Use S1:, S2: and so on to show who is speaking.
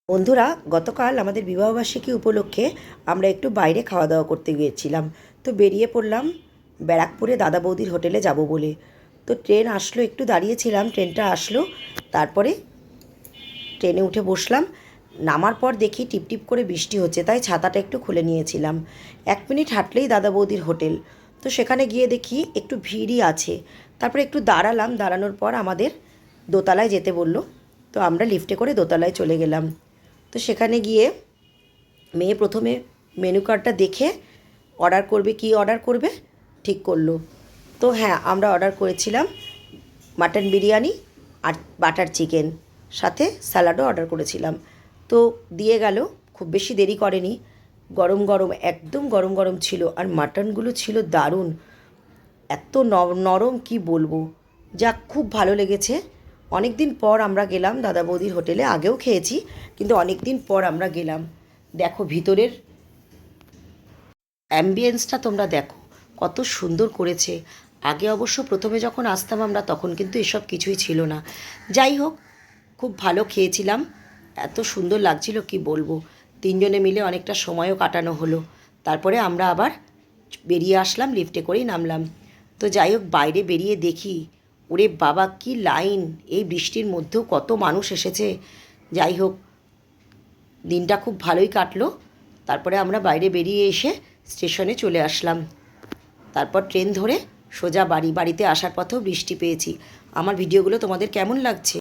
S1: বন্ধুরা, গতকাল আমাদের বিবাহবার্ষিকী উপলক্ষে আমরা একটু বাইরে খাওয়া দাওয়া করতে গিয়েছিলাম। তো বেরিয়ে পড়লাম ব্যারাকপুরে দাদা বৌদির হোটেলে যাব বলে। তো ট্রেন আসলো, একটু দাঁড়িয়েছিলাম, ট্রেনটা আসলো, তারপরে ট্রেনে উঠে বসলাম। নামার পর দেখি টিপটিপ করে বৃষ্টি হচ্ছে, তাই ছাতাটা একটু খুলে নিয়েছিলাম। 1 মিনিট হাঁটলেই দাদা বৌদির হোটেল। তো সেখানে গিয়ে দেখি একটু ভিড়ই আছে। তারপরে একটু দাঁড়ালাম, দাঁড়ানোর পর আমাদের দোতলায় যেতে বলল। তো আমরা লিফটে করে দোতলায় চলে গেলাম। তো সেখানে গিয়ে মেয়ে প্রথমে মেনু কার্ডটা দেখে অর্ডার করবে, কি অর্ডার করবে ঠিক করলো। তো হ্যাঁ, আমরা অর্ডার করেছিলাম মাটন বিরিয়ানি আর বাটার চিকেন, সাথে স্যালাডও অর্ডার করেছিলাম। তো দিয়ে গেল, খুব বেশি দেরি করেনি। গরম গরম, একদম গরম গরম ছিল, আর মাটনগুলো ছিল দারুণ, এত নরম কি বলবো। যাক, খুব ভালো লেগেছে। অনেক দিন পর আমরা গেলাম দাদা বৌদির হোটেলে, আগেও খেয়েছি কিন্তু অনেক দিন পর আমরা গেলাম। দেখো ভিতরের অ্যাম্বিয়েন্সটা তোমরা দেখো, কত সুন্দর করেছে। আগে অবশ্য প্রথমে যখন আসতাম আমরা, তখন কিন্তু এসব কিছুই ছিল না। যাই হোক, খুব ভালো খেয়েছিলাম, এত সুন্দর লাগছিল কি বলবো। তিনজনে মিলে অনেকটা সময়ও কাটানো হলো। তারপরে আমরা আবার বেরিয়ে আসলাম, লিফটে করেই নামলাম। তো যাই হোক, বাইরে বেরিয়ে দেখি, ওরে বাবা কি লাইন! এই বৃষ্টির মধ্যেও কত মানুষ এসেছে। যাই হোক, দিনটা খুব ভালোই কাটলো। তারপরে আমরা বাইরে বেরিয়ে এসে স্টেশনে চলে আসলাম। তারপর ট্রেন ধরে সোজা বাড়িতে আসার পথেও বৃষ্টি পেয়েছি। আমার ভিডিওগুলো তোমাদের কেমন লাগছে?